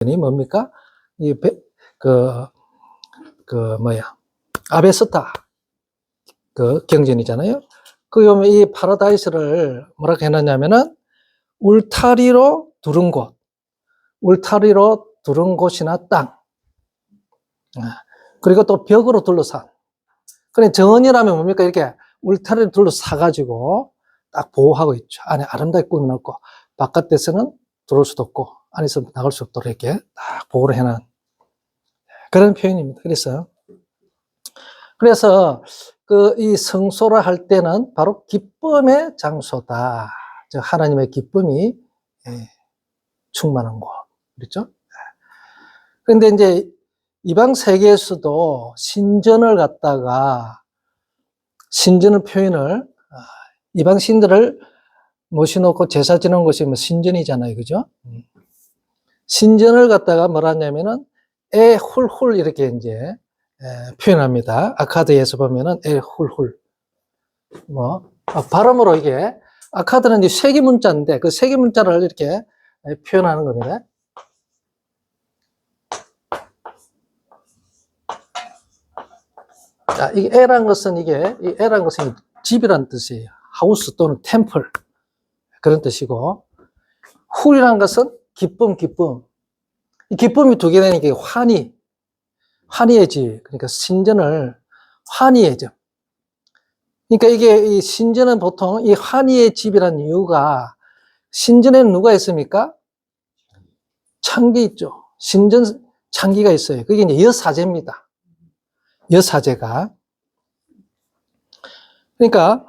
이 뭡니까? 아베스타 그 경전이잖아요. 그 보면 이 파라다이스를 뭐라고 해놨냐면은 울타리로 두른 곳, 울타리로 두른 곳이나 땅, 그리고 또 벽으로 둘러싼. 그래 정원이라면 뭡니까? 이렇게 울타리를 둘러싸가지고 딱 보호하고 있죠. 안에 아름답게 꾸며놓고 바깥에서는 들어올 수도 없고 안에서 나갈 수 없도록 이렇게 딱 보호를 해놓은 그런 표현입니다. 그래서 이 성소라 할 때는 바로 기쁨의 장소다. 즉 하나님의 기쁨이 충만한 곳. 그렇죠? 그런데 이제 이방 세계에서도 신전을 갖다가 신전의 표현을 이방 신들을 모셔놓고 제사 지내는 것이 뭐 신전이잖아요. 그죠? 신전을 갖다가 뭐라 하냐면은 에훌훌 이렇게 이제 표현합니다. 아카드에서 보면은 에훌훌. 발음으로 이게 아카드는 이제 세기 문자인데 그 세기 문자를 이렇게 표현하는 겁니다. 자, 이 에란 것은 집이란 뜻이에요. 하우스 또는 템플. 그런 뜻이고, 훌이란 것은 기쁨. 이 기쁨이 두 개 되는 게 환희의 집. 그러니까 신전을 환희의 집. 그러니까 이게 이 신전은 보통 이 환희의 집이라는 이유가 신전에는 누가 있습니까? 창기 있죠. 신전 창기가 있어요. 그게 이제 여사제입니다. 여사제가. 그러니까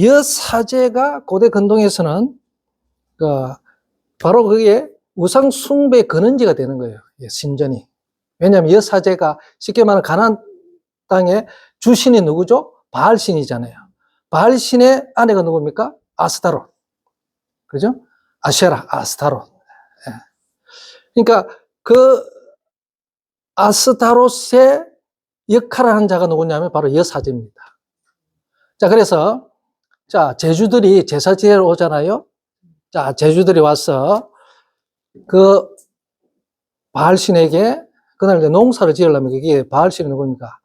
여사제가 고대 근동에서는 바로 그게 우상 숭배 근원지가 되는 거예요. 신전이. 왜냐하면 여사제가 쉽게 말하면 가나안 땅의 주신이 누구죠? 바알신이잖아요. 바알신의 아내가 누굽니까? 아스타롯. 그죠? 아쉐라, 아스타롯. 그러니까 그 아스타롯의 역할을 하는 자가 누구냐면 바로 여사제입니다. 자, 그래서 제주들이 제사 지내러 오잖아요. 자, 제주들이 와서 그 바알신에게 그날 이제 농사를 지으려면 그게 바알신이 누굽니까?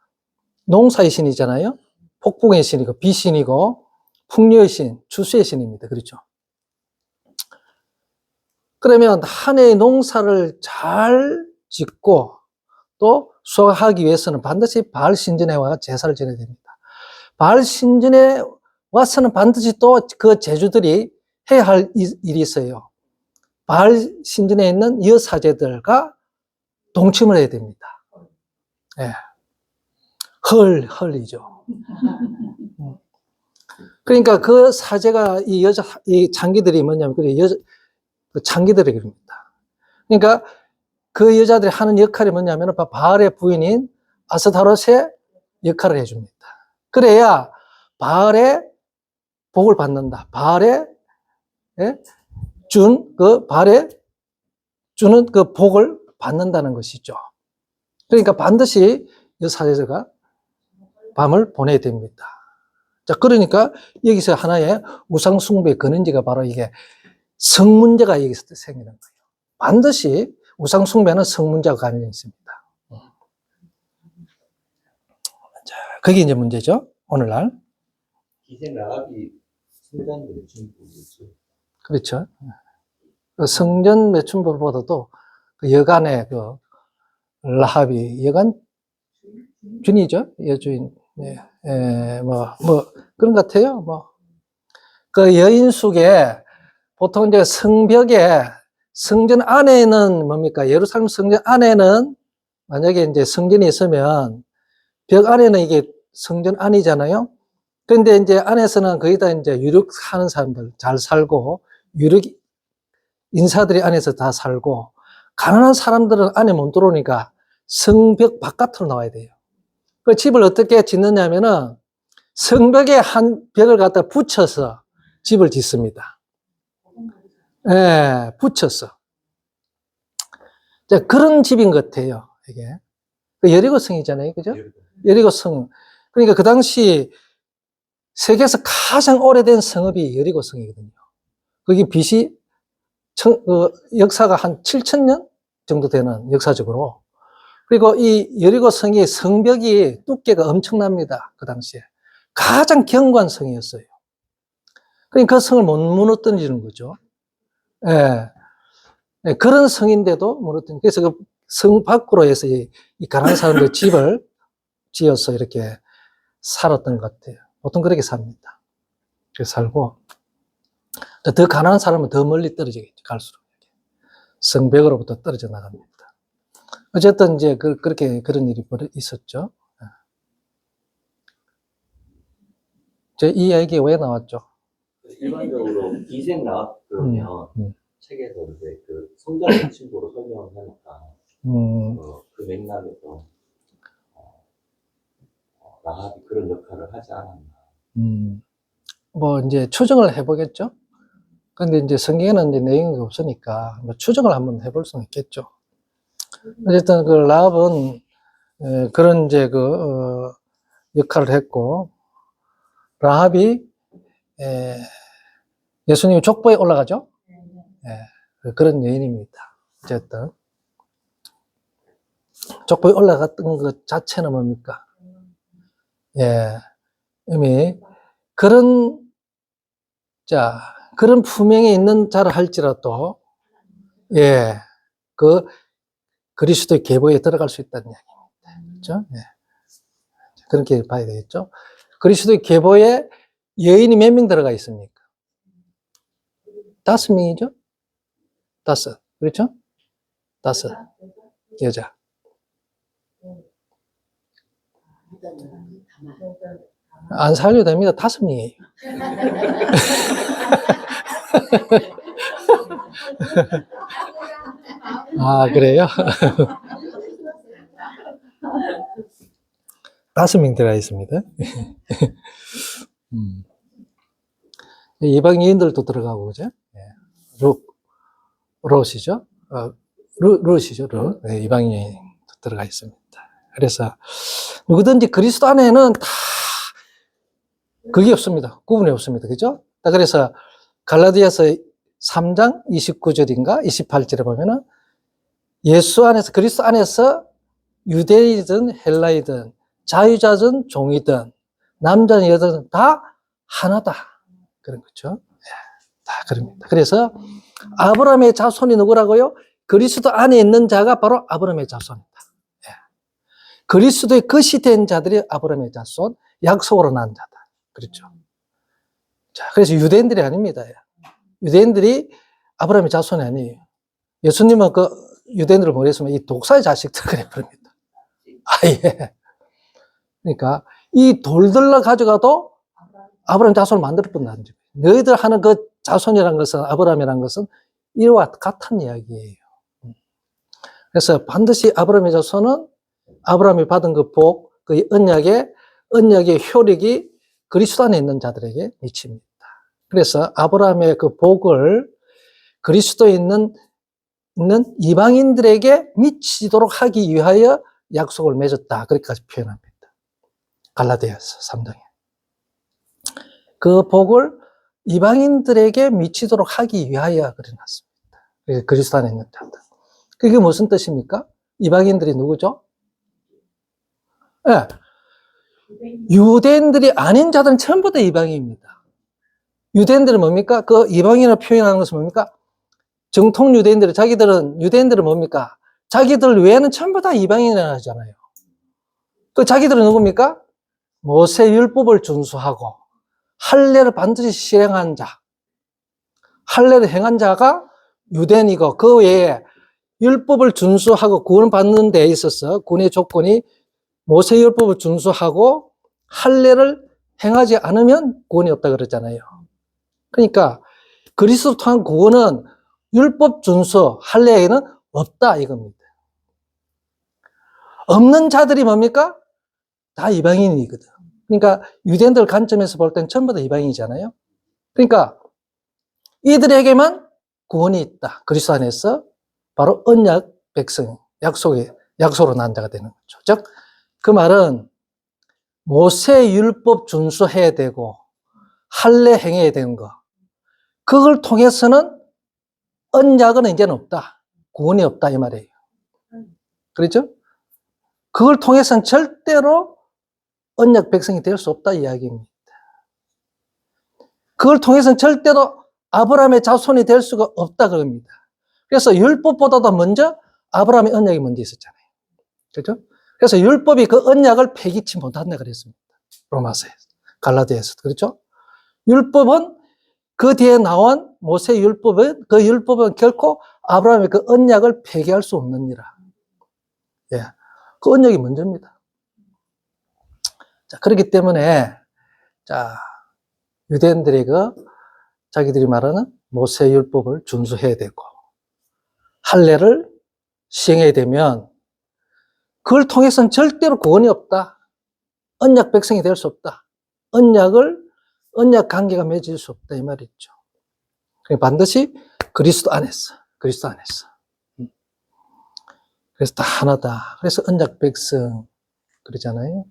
농사의 신이잖아요. 폭풍의 신이고 비신이고 풍요의 신, 추수의 신입니다. 그렇죠? 그러면 한 해의 농사를 잘 짓고 또 수확하기 위해서는 반드시 바알 신전에 와 제사를 지내야 됩니다. 바알 신전에 와서는 반드시 또 그 제주들이 해야 할 일이 있어요. 바알 신전에 있는 여사제들과 동침을 해야 됩니다. 예. 헐이죠. 그러니까 그 사제가 이 장기들이 뭐냐면, 그 장기들이 그럽니다. 그러니까 그 여자들이 하는 역할이 뭐냐면, 바알의 부인인 아스타롯의 역할을 해줍니다. 그래야 바알의 복을 받는다. 바알의 주는 그 복을 받는다는 것이죠. 그러니까 반드시 여사제가 밤을 보내야 됩니다. 자, 그러니까 여기서 하나의 우상숭배의 근원지가 바로 이게 성문제가 여기서 생기는 거예요. 반드시 우상숭배는 성문제가 관련이 있습니다. 자, 그게 이제 문제죠. 오늘날. 기생 라합이 성전 매춘부죠. 그렇죠. 그 성전 매춘부보다도 그 여간의 그 라합이 여간 준이죠. 여주인. 그런 것 같아요. 그 여인숙에 보통 이제 성전 안에는 뭡니까? 예루살렘 성전 안에는 만약에 이제 성전이 있으면 벽 안에는 이게 성전 안이잖아요. 그런데 이제 안에서는 거의 다 이제 유력하는 사람들 잘 살고 유력 인사들이 안에서 다 살고 가난한 사람들은 안에 못 들어오니까 성벽 바깥으로 나와야 돼요. 그 집을 어떻게 짓느냐면은 성벽에 한 벽을 갖다 붙여서 집을 짓습니다. 예, 붙여서. 그런 집인 것 같아요, 이게. 그 여리고성이잖아요, 그죠? 여리고성. 그러니까 그 당시 세계에서 가장 오래된 성읍이 여리고성이거든요. 거기 역사가 한 7,000년? 정도 되는 역사적으로. 그리고 이 여리고 성이 성벽이 두께가 엄청납니다. 그 당시에. 가장 견고한 성이었어요. 그러니까 그 성을 못 무너뜨리는 거죠. 예. 예, 그런 성인데도 무너뜨리는. 그래서 그 성 밖으로 해서 이 가난한 사람들 집을 지어서 이렇게 살았던 것 같아요. 보통 그렇게 삽니다. 그렇게 살고, 더 가난한 사람은 더 멀리 떨어지겠죠. 갈수록. 성벽으로부터 떨어져 나갑니다. 어쨌든 이제 그렇게 그런 일이 있었죠. 이 얘기 왜 나왔죠? 일반적으로 기생 라합 그러면 책에서 이제 그 성전의 친구로 설명을 하니까 그 맥락에서 라합이 그런 역할을 하지 않았나. 뭐 이제 추정을 해보겠죠. 근데 이제 성경에는 이제 내용이 없으니까 뭐 추정을 한번 해볼 수는 있겠죠. 어쨌든 그 라합은 그런 이제 역할을 했고, 라합이 예수님이 족보에 올라가죠. 그런 여인입니다. 어쨌든 족보에 올라갔던 것 자체는 뭡니까? 이미 그런 품행이 있는 자라 할지라도 그 그리스도의 계보에 들어갈 수 있다는 이야기입니다. 그렇죠? 그렇게 봐야 되겠죠. 그리스도의 계보에 여인이 몇 명 들어가 있습니까? 5명이죠? 5. 그렇죠? 5. 여자. 안 살려도 됩니다. 5명이에요. 아, 그래요? 5명 들어가 있습니다. 이방인들도 들어가고, 그죠? 롯이죠? 롯이죠, 롯. 이방인도 들어가 있습니다. 그래서, 누구든지 그리스도 안에는 다, 그게 없습니다. 구분이 없습니다. 그죠? 그래서, 갈라디아서 3장 29절인가 28절에 보면은, 예수 안에서, 그리스도 안에서 유대인이든 헬라이든, 자유자든 종이든, 남자든 여자든 다 하나다. 그런 거죠. 다 그럽니다. 그래서 아브라함의 자손이 누구라고요? 그리스도 안에 있는 자가 바로 아브라함의 자손이다. 그리스도의 것이 된 자들이 아브라함의 자손, 약속으로 난 자다. 그렇죠. 자, 그래서 유대인들이 아닙니다. 유대인들이 아브라함의 자손이 아니에요. 예수님은 유대인들을 모르겠으면 이 독사의 자식들 그래 버립니다. 그러니까 이 돌들로 가져가도 아브라함 자손을 만들 뿐만 아니죠. 너희들 하는 그 자손이라는 것은, 아브라함이라는 것은 이와 같은 이야기예요. 그래서 반드시 아브라함의 자손은 아브라함이 받은 그 복, 그 언약의 효력이 그리스도 안에 있는 자들에게 미칩니다. 그래서 아브라함의 그 복을 그리스도에 있는 이방인들에게 미치도록 하기 위하여 약속을 맺었다. 그렇게까지 표현합니다. 갈라디아서 3장에. 그 복을 이방인들에게 미치도록 하기 위하여 그려놨습니다. 그래서 그리스도 안에 있는 자들. 그게 무슨 뜻입니까? 이방인들이 누구죠? 유대인들이 아닌 자들은 전부 다 이방인입니다. 유대인들은 뭡니까? 그 이방인을 표현하는 것은 뭡니까? 정통 유대인들은 뭡니까? 자기들 외에는 전부 다 이방인이라 하잖아요. 그 자기들은 누굽니까? 모세 율법을 준수하고 할례를 반드시 실행한 자, 할례를 행한 자가 유대인이고, 그 외에 율법을 준수하고 구원받는 데 있어서 구원의 조건이 모세 율법을 준수하고 할례를 행하지 않으면 구원이 없다 그러잖아요. 그러니까 그리스도 통한 구원은 율법 준수, 할례에는 없다 이겁니다. 없는 자들이 뭡니까? 다 이방인이거든. 그러니까 유대인들 관점에서 볼 땐 전부 다 이방인이잖아요. 그러니까 이들에게만 구원이 있다. 그리스도 안에서 바로 언약 백성, 약속으로 난 자가 되는 거죠. 즉, 그 말은 모세 율법 준수해야 되고 할례 행해야 되는 거. 그걸 통해서는 언약은 이제는 없다. 구원이 없다 이 말이에요. 그렇죠? 그걸 통해서는 절대로 언약 백성이 될 수 없다 이야기입니다. 그걸 통해서는 절대로 아브라함의 자손이 될 수가 없다 그럽니다. 그래서 율법보다도 먼저 아브라함의 언약이 먼저 있었잖아요. 그렇죠? 그래서 율법이 그 언약을 폐기치 못한다 그랬습니다. 로마서에서, 갈라디아에서. 그렇죠? 율법은 그 뒤에 나온 모세 율법은, 그 율법은 결코 아브라함의 그 언약을 폐기할 수 없느니라. 예. 그 언약이 먼저입니다. 자, 그렇기 때문에, 자, 유대인들이 자기들이 말하는 모세 율법을 준수해야 되고, 할례를 시행해야 되면, 그걸 통해서는 절대로 구원이 없다. 언약 백성이 될 수 없다. 언약 관계가 맺을 수 없다. 이 말이죠. 반드시 그리스도 안에서. 그래서 다 하나다. 그래서 언약 백성. 그러잖아요.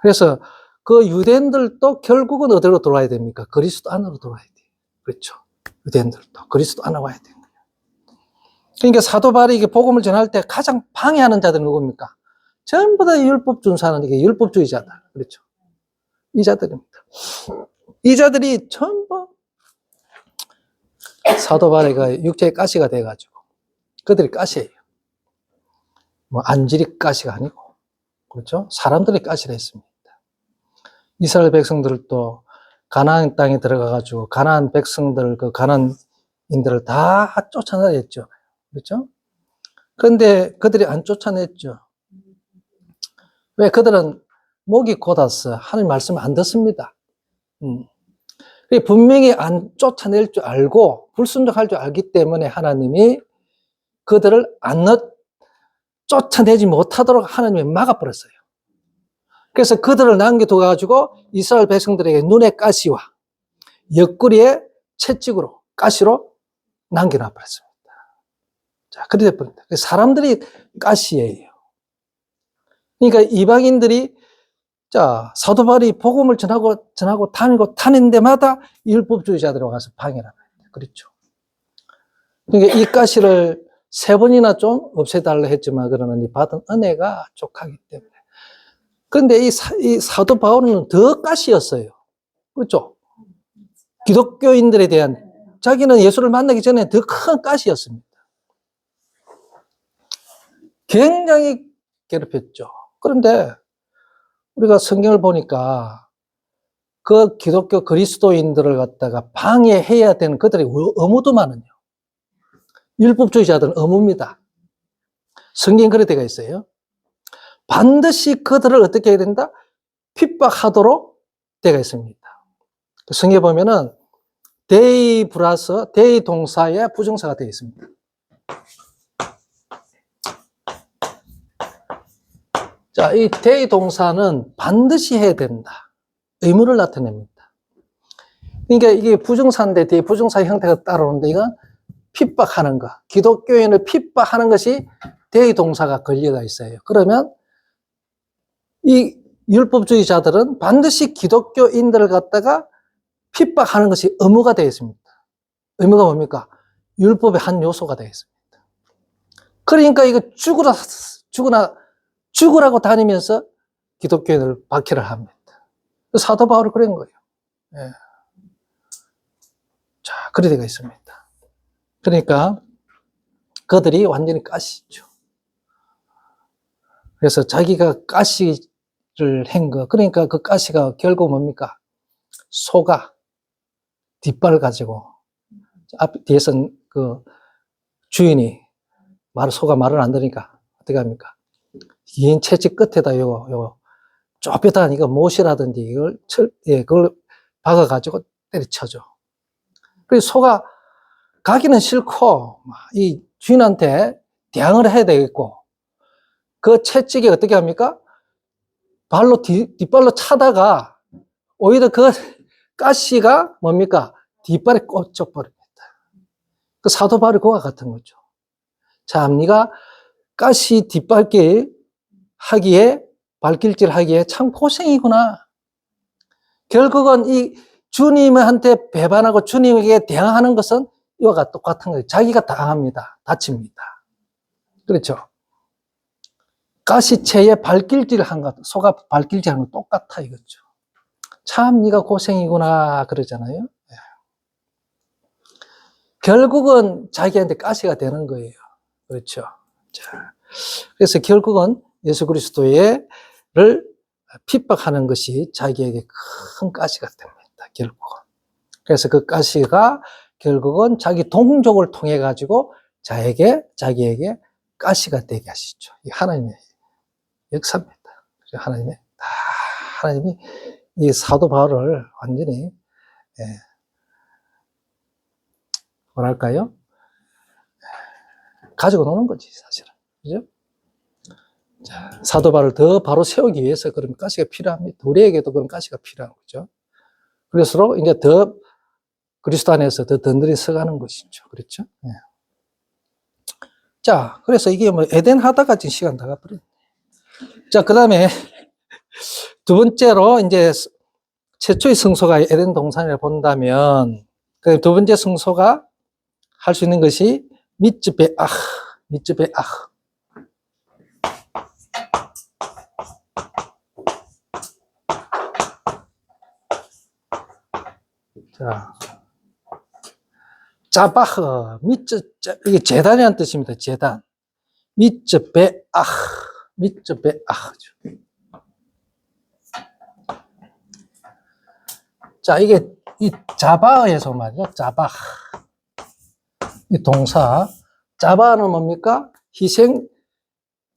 그래서 그 유대인들도 결국은 어디로 돌아야 됩니까? 그리스도 안으로 돌아야 돼요. 그렇죠. 유대인들도 그리스도 안으로 와야 돼요. 그러니까 사도 바울이 복음을 전할 때 가장 방해하는 자들은 누굽니까? 전부 다 율법 준수하는 이게 율법주의자들. 그렇죠. 이 자들입니다. 이 자들이 전부 사도 바울이 육체의 가시가 돼가지고 그들이 가시예요. 뭐 안질이 가시가 아니고 그렇죠. 사람들이 가시를 했습니다. 이스라엘 백성들도 가나안 땅에 들어가가지고 가나안 백성들 그 가나안인들을 다 쫓아내었죠. 그렇죠? 그런데 그들이 안 쫓아냈죠. 왜? 그들은 목이 곧아서 하나님 말씀 안 듣습니다. 분명히 안 쫓아낼 줄 알고 불순종할 줄 알기 때문에 하나님이 그들을 쫓아내지 못하도록 하나님이 막아버렸어요. 그래서 그들을 남겨둬가지고 이스라엘 백성들에게 눈의 가시와 옆구리에 채찍으로 가시로 남겨놔버렸습니다. 자, 그래 버립니다. 사람들이 가시예요. 그러니까 이방인들이 자, 사도 바울이 복음을 전하고 다니는 데마다 율법주의자들이 와서 방해를 합니다. 그렇죠. 그러니까 이 가시를 3번이나 좀 없애달라 했지만 그러는 이 받은 은혜가 족하기 때문에. 그런데 이 사도 바울은 더 가시였어요. 그렇죠. 기독교인들에 대한 자기는 예수를 만나기 전에 더 큰 가시였습니다. 굉장히 괴롭혔죠. 그런데 우리가 성경을 보니까 그 기독교 그리스도인들을 갖다가 방해해야 되는 그들의 의무도 많은요. 율법주의자들은 의무입니다. 성경 그런 데가 있어요. 반드시 그들을 어떻게 해야 된다? 핍박하도록 되어 있습니다. 성경에 보면은 데이 플러스 데이 동사에 부정사가 되어 있습니다. 자, 이 데이 동사는 반드시 해야 된다. 의무를 나타냅니다. 그러니까 이게 부정사인데 뒤에 부정사의 형태가 따라오는데 이건 핍박하는 것, 기독교인을 핍박하는 것이 데이 동사가 걸려가 있어요. 그러면 이 율법주의자들은 반드시 기독교인들을 갖다가 핍박하는 것이 의무가 되어 있습니다. 의무가 뭡니까? 율법의 한 요소가 되어 있습니다. 그러니까 이거 죽으라고 다니면서 기독교인을 박해를 합니다. 사도 바울이 그런 거예요. 예. 자, 그런 데가 있습니다. 그러니까 그들이 완전히 가시죠. 그래서 자기가 가시를 한 거, 그러니까 그 가시가 결국 뭡니까? 소가 뒷발을 가지고 뒤에서 그 주인이 소가 말을 안 들으니까 어떻게 합니까? 긴 채찍 끝에다 요거 좁혀다 이거 못이라든지 그걸 박아가지고 때려쳐줘. 그래서 소가 가기는 싫고 이 주인한테 대항을 해야 되겠고 그 채찍이 어떻게 합니까? 뒷발로 차다가 오히려 그 가시가 뭡니까? 뒷발에 꽂혀버립니다. 그 사도 바울이 그와 같은 거죠. 참, 네가 가시 뒷발길 하기에 발길질 하기에 참 고생이구나. 결국은 이 주님한테 배반하고 주님에게 대항하는 것은 이와 똑같은 거예요. 자기가 당합니다. 다칩니다. 그렇죠. 가시체에 발길질 한 것, 소가 발길질 한 거 똑같아 이거죠. 참 네가 고생이구나 그러잖아요. 예. 결국은 자기한테 가시가 되는 거예요. 그렇죠. 자, 그래서 결국은 예수 그리스도를 핍박하는 것이 자기에게 큰 가시가 됩니다. 결국은. 그래서 그 가시가 결국은 자기 동족을 통해 가지고 자기에게 가시가 되게 하시죠. 이 하나님의 역사입니다. 하나님이 이 사도 바울을 완전히, 예, 뭐랄까요? 가지고 노는 거지, 사실은. 그죠? 자, 사도 바울을 더 바로 세우기 위해서 그런 가시가 필요합니다. 우리에게도 그런 가시가 필요한 거죠. 그럴수록 이제 더 그리스도 안에서 더 든든히 서가는 것이죠. 그렇죠? 예. 자, 그래서 이게 뭐 에덴 하다가 지금 시간 다 가버렸네. 자, 그 다음에 두 번째로 이제 최초의 성소가 에덴 동산을 본다면 그 두 번째 성소가 할 수 있는 것이 미츠베아. 자, 짜바흐, 이게 재단이라는 뜻입니다. 재단. 미츠베아. 자, 이게 이 자바에서 말이죠. 자바. 이 동사. 자바는 뭡니까? 희생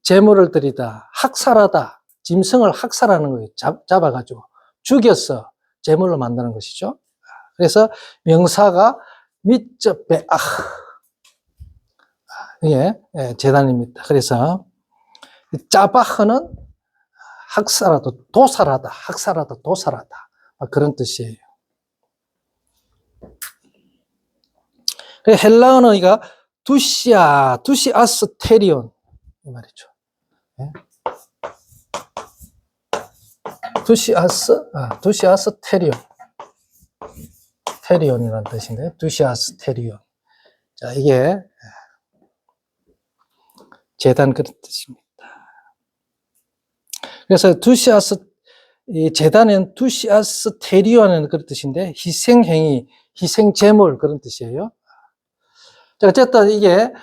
제물을 드리다, 학살하다, 짐승을 학살하는 거예요. 잡아가지고 죽였어 제물로 만드는 것이죠. 그래서 명사가 미츠베아. 이게 재단입니다. 그래서 짜바흐는 학살하다, 도살하다, 그런 뜻이에요. 헬라어는 이가 두시아스 테리온 이 말이죠. 두시아스 테리온이라는 뜻인데, 두시아스 테리온. 자, 이게 재단 그런 뜻입니다. 그래서 이 재단은 두시아스 테리온은 그런 뜻인데, 희생행위, 희생제물 그런 뜻이에요. 자, 어쨌든 이게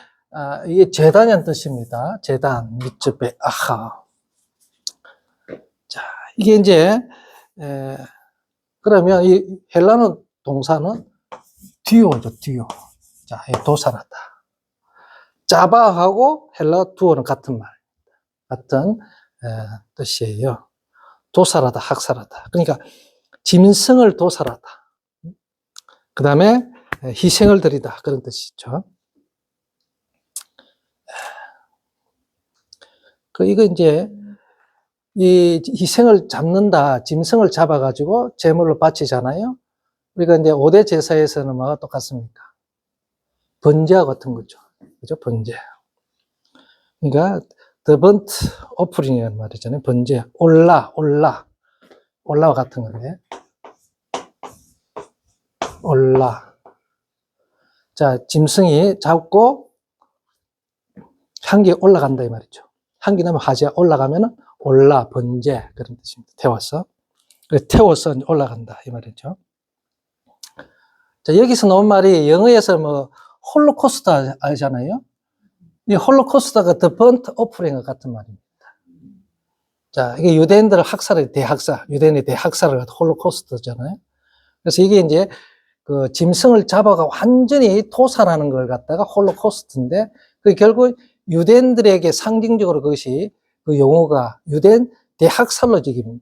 재단이라는 뜻입니다. 재단, 미츠베, 아하. 자, 이게 이제, 그러면 이 헬라어 동사는 듀오죠, 듀오. 자, 도살하다. 짜바하고 헬라어 두어는 같은 말, 같은 뜻이에요. 도살하다, 학살하다. 그러니까 짐승을 도살하다. 그 다음에 희생을 드리다 그런 뜻이죠. 이거 이제 이 희생을 잡는다, 짐승을 잡아가지고 제물로 바치잖아요. 우리가 이제 5대 제사에서는 뭐가 똑같습니까? 번제와 같은 거죠. 그죠? 번제. 그러니까 the burnt offering이라는 말이잖아요. 번제. 올라와 같은 거네. 자, 짐승이 잡고 향기에 올라간다 이 말이죠. 향기 나면 하지야 올라가면은 번제 그런 뜻입니다. 태워서 올라간다 이 말이죠. 자, 여기서 나온 말이 영어에서 뭐 홀로코스트 알잖아요. 이 홀로코스트가 the burnt offering 같은 말입니다. 자, 이게 유대인들을 유대인의 대학살을 홀로코스트잖아요. 그래서 이게 이제 그 짐승을 잡아가 완전히 도살하는 걸 갖다가 홀로코스트인데, 그 결국 유대인들에게 상징적으로 그것이 그 용어가 유대인 대학살로 지금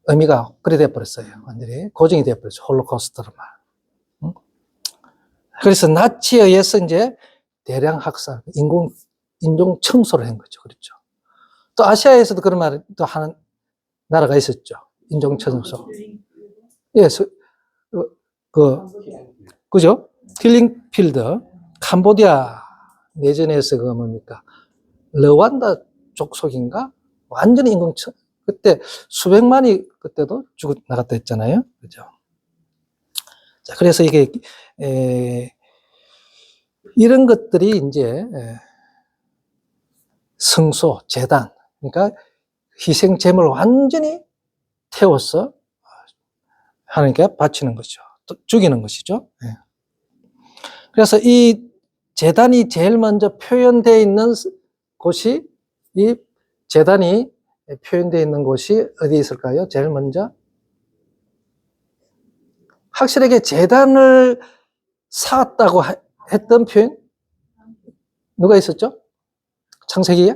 의미가 그래 돼버렸어요. 완전히 고정이 돼버렸죠. 홀로코스트로 말. 응? 그래서 나치에 의해서 이제 대량 학살, 인종 청소를 한 거죠. 그렇죠. 또 아시아에서도 그런 말을 또 하는 나라가 있었죠. 인종 청소. 예, 그죠? 킬링필드, 캄보디아 내전에서 그 뭡니까? 르완다 족속인가? 완전히 그때 수백만이 그때도 죽어나갔다 했잖아요. 그죠? 자, 그래서 이게, 이런 것들이 이제, 성소, 제단, 그러니까 희생 제물을 완전히 태워서 하나님께 바치는 거죠. 또 죽이는 것이죠. 예. 그래서 이 제단이 제일 먼저 표현되어 있는 곳이, 이 제단이 표현되어 있는 곳이 어디 있을까요? 제일 먼저? 확실하게 제단을 쌓았다고 했던 표현? 누가 있었죠? 창세기에?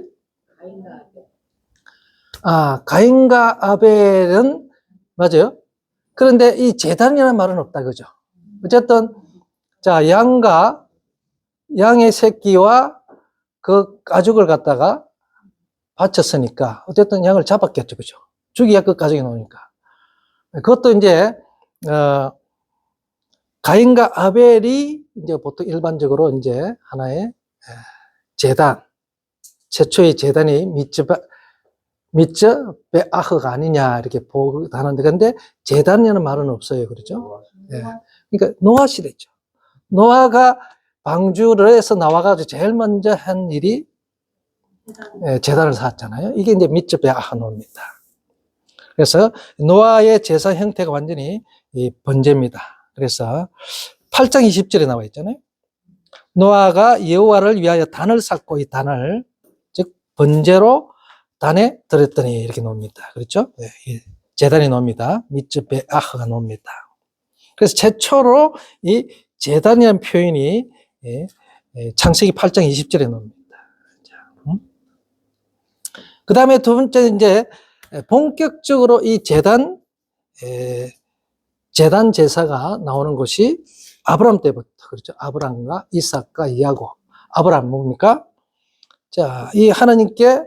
가인과 아벨은, 맞아요. 그런데 이 제단이라는 말은 없다, 그죠? 어쨌든, 자, 양의 새끼와 그 가죽을 갖다가 바쳤으니까, 어쨌든 양을 잡았겠죠, 그죠? 죽이야 그 가죽이 나오니까. 그것도 이제, 가인과 아벨이 이제 보통 일반적으로 이제 하나의 제단, 최초의 제단이 미츠 베아흐가 아니냐 이렇게 보기도 하는데, 근데 제단이라는 말은 없어요, 그렇죠? 예. 그러니까 노아 시대죠. 노아가 방주를 해서 나와가지고 제일 먼저 한 일이 제단을 쌓았잖아요. 이게 이제 미츠 베아흐노입니다. 그래서 노아의 제사 형태가 완전히 번제입니다. 그래서 8장 20절에 나와 있잖아요. 노아가 여호와를 위하여 단을 쌓고 이 단을, 즉 번제로 단에 들었더니 이렇게 놓습니다. 그렇죠? 네, 제단이 놓습니다. 미츠 베아흐가 놓습니다. 그래서 최초로 이 제단이라는 표현이 창세기 8장 20절에 놓습니다. 그 다음에 두 번째, 이제 본격적으로 이 제단 제사가 나오는 것이 아브람 때부터, 그렇죠? 아브람과 이삭과 야곱. 아브람 뭡니까? 자, 이 하나님께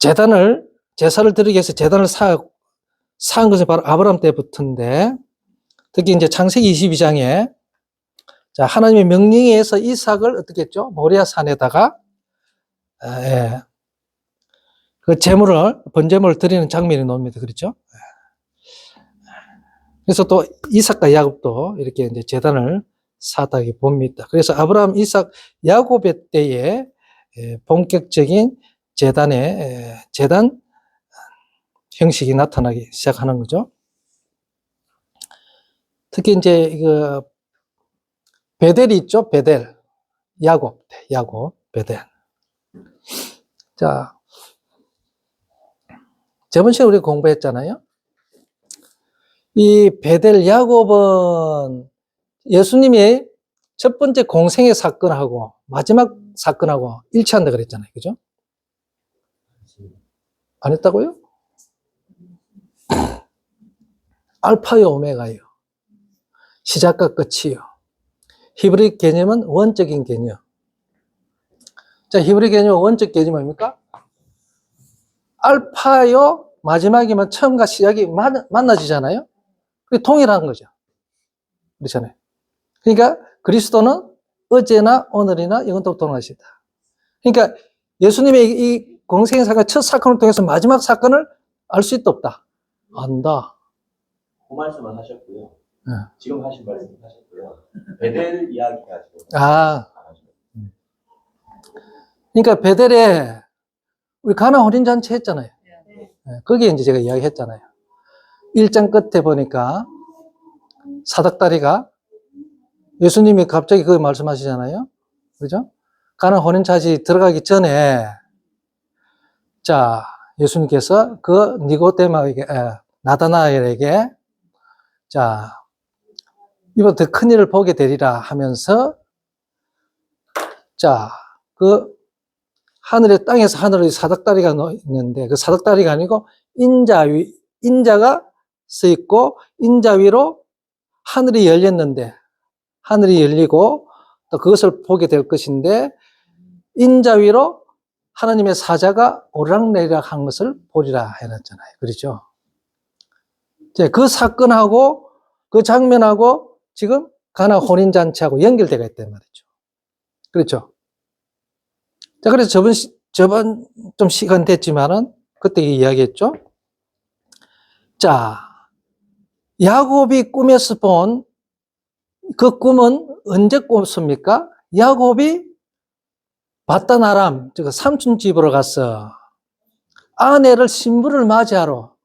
제사를 드리기 위해서 제단을 쌓은 것이 바로 아브람 때부터인데, 특히 이제 창세기 22장에 자, 하나님의 명령에 의해서 이삭을 어떻게 했죠? 모리아 산에다가 그 번제물을 드리는 장면이 나옵니다. 그렇죠? 그래서 또 이삭과 야곱도 이렇게 이제 제단을 쌓았다고 봅니다. 그래서 아브라함, 이삭, 야곱의 때에 본격적인 제단 형식이 나타나기 시작하는 거죠. 특히 이제 그 베델이 있죠, 베델. 야곱, 베델. 자, 저번 시간에 우리 공부했잖아요. 이 베델 야곱은 예수님이 첫 번째 공생의 사건하고 마지막 사건하고 일치한다 그랬잖아요. 그죠? 안 했다고요? 알파요, 오메가요. 시작과 끝이요. 히브리 개념은 원적인 개념. 자, 히브리 개념은 원적 개념이 뭡니까? 알파요, 마지막이면 처음과 시작이 만나지잖아요. 그게 동일한 거죠. 그렇잖아요. 그러니까 그리스도는 어제나 오늘이나 영원토록 동일하시다. 그러니까 예수님의 이 공생의 사건, 첫 사건을 통해서 마지막 사건을 알 수 있다 없다? 안다. 그 말씀을 하셨고요. 네. 지금 하신 말씀 하셨고요. 베델 이야기 가지고. 그러니까 베델에 우리 가나 혼인잔치 했잖아요. 네. 거기에 이제 제가 이야기 했잖아요. 1장 끝에 보니까 사닥다리가 예수님이 갑자기 그 말씀하시잖아요. 그죠? 가나 혼인잔치 들어가기 전에 자, 예수님께서 그 니고데마에게, 나다나엘에게 자, 이번 더 큰 일을 보게 되리라 하면서 자, 그 하늘에 땅에서 하늘에 사닥다리가 있는데 그 사닥다리가 아니고 인자가 서 있고 인자 위로 하늘이 열렸는데 하늘이 열리고 또 그것을 보게 될 것인데 인자 위로 하나님의 사자가 오르락내리락 한 것을 보리라 해놨잖아요. 그렇죠? 그 사건하고 그 장면하고 지금 가나 혼인잔치하고 연결되어 있단 말이죠. 그렇죠? 자, 그래서 저번 좀 시간 됐지만은 그때 이야기했죠? 자, 야곱이 꿈에서 본 그 꿈은 언제 꿨습니까? 야곱이 바단 아람, 즉 삼촌 집으로 가서 아내를 신부를 맞이하러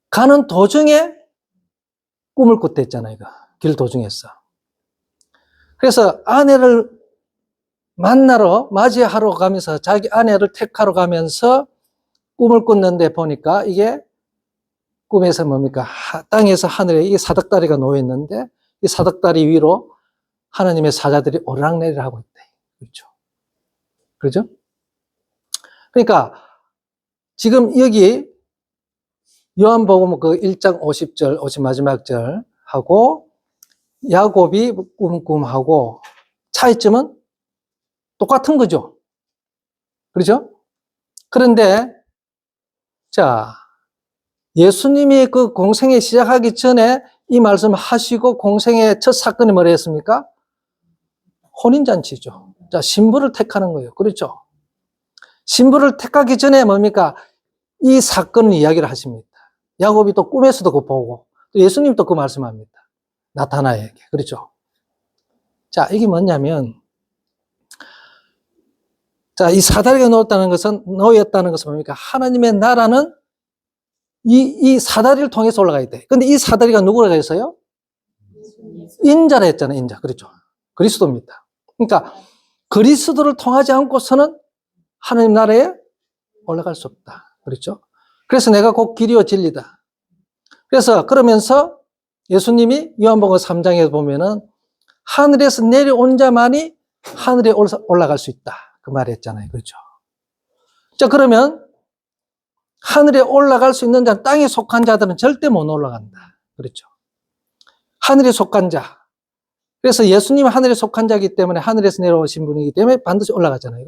가는 도중에 꿈을 꿨댔잖아요. 길 도중에서. 그래서 아내를 만나러 맞이하러 가면서 자기 아내를 택하러 가면서 꿈을 꿨는데 보니까 이게 꿈에서 뭡니까? 땅에서 하늘에 이게 사닥다리가 놓여 있는데 이 사닥다리 위로 하나님의 사자들이 오르락내리락 하고 있대. 그렇죠? 그렇죠? 그러니까 지금 여기 요한복음 그 1장 50절, 50 마지막 절 하고 야곱이 꿈하고 차이점은 똑같은 거죠. 그렇죠? 그런데 자, 예수님이 그 공생애 시작하기 전에 이 말씀 하시고 공생의 첫 사건이 뭐였습니까? 혼인잔치죠. 자, 신부를 택하는 거예요. 그렇죠? 신부를 택하기 전에 뭡니까? 이 사건을 이야기를 하십니다. 야곱이 또 꿈에서도 그거 보고, 또 예수님도 그 말씀합니다. 나타나에게. 그렇죠? 자, 이게 뭐냐면, 자, 이 사다리가 놓였다는 것은 뭡니까? 하나님의 나라는 이 사다리를 통해서 올라가야 돼. 근데 이 사다리가 누구라고 했어요? 인자라 했잖아요, 인자. 그렇죠? 그리스도입니다. 그러니까 그리스도를 통하지 않고서는 하나님 나라에 올라갈 수 없다. 그렇죠? 그래서 내가 곧 길이요 진리다. 그래서 그러면서 예수님이 요한복음 3장에 보면은 하늘에서 내려온 자만이 하늘에 올라갈 수 있다. 그 말했잖아요. 그렇죠? 자, 그러면 하늘에 올라갈 수 있는 자, 땅에 속한 자들은 절대 못 올라간다. 그렇죠? 하늘에 속한 자. 그래서 예수님은 하늘에 속한 자이기 때문에 하늘에서 내려오신 분이기 때문에 반드시 올라가잖아요.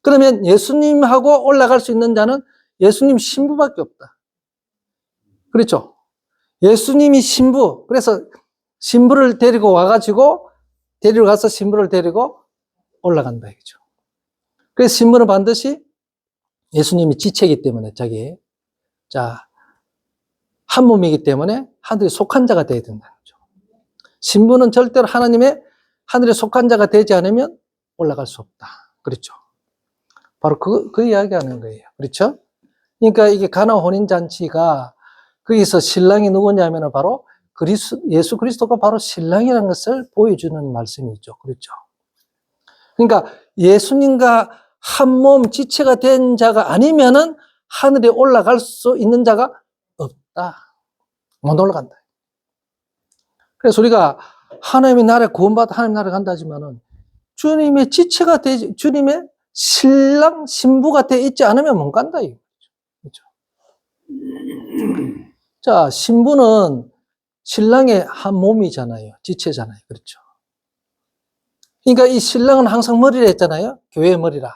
그러면 예수님하고 올라갈 수 있는 자는 예수님 신부밖에 없다. 그렇죠? 예수님이 신부. 그래서 신부를 데리고 와가지고 데리러 가서 신부를 데리고 올라간다. 그죠? 그래서 신부는 반드시 예수님이 지체이기 때문에 자, 한 몸이기 때문에 하늘에 속한 자가 되어야 된다는 거죠. 신부는 절대로 하늘에 속한 자가 되지 않으면 올라갈 수 없다. 그렇죠? 바로 그 이야기하는 거예요. 그렇죠? 그러니까 이게 가나 혼인잔치가 거기서 신랑이 누구냐면 바로 예수 그리스도가 바로 신랑이라는 것을 보여주는 말씀이죠. 그렇죠? 그러니까 예수님과 한 몸 지체가 된 자가 아니면은 하늘에 올라갈 수 있는 자가 없다. 못 올라간다. 그래서 우리가 하나님의 나라에 구원받아 하나님의 나라에 간다 하지만은 주님의 지체가 되지, 주님의 신랑, 신부가 되어 있지 않으면 못 간다. 그렇죠? 자, 신부는 신랑의 한 몸이잖아요. 지체잖아요. 그렇죠? 그러니까 이 신랑은 항상 머리를 했잖아요. 교회의 머리라.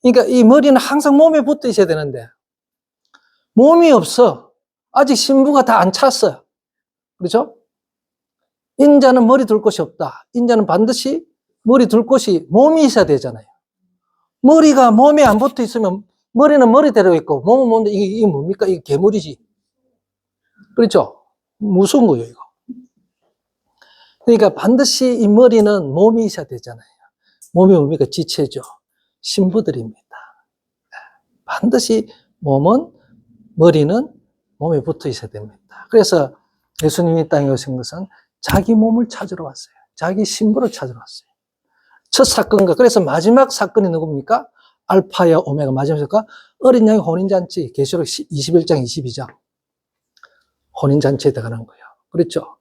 그러니까 이 머리는 항상 몸에 붙어 있어야 되는데 몸이 없어. 아직 신부가 다 안 찼어요. 그렇죠? 인자는 머리 둘 곳이 없다. 인자는 반드시 머리 둘 곳이 몸이 있어야 되잖아요. 머리가 몸에 안 붙어 있으면 머리는 머리대로 있고 몸은 뭔데 이게 뭡니까? 이게 괴물이지. 그렇죠? 무서운 거예요, 이거. 그러니까 반드시 이 머리는 몸이 있어야 되잖아요. 몸이 뭡니까? 지체죠. 신부들입니다. 반드시 머리는 몸에 붙어 있어야 됩니다. 그래서 예수님이 땅에 오신 것은 자기 몸을 찾으러 왔어요. 자기 신부를 찾으러 왔어요. 첫 사건과 그래서 마지막 사건이 누굽니까? 알파야 오메가 마지막이니까 어린 양의 혼인잔치 계시록 21장 22장 혼인잔치에 들어가는 거예요. 그렇죠?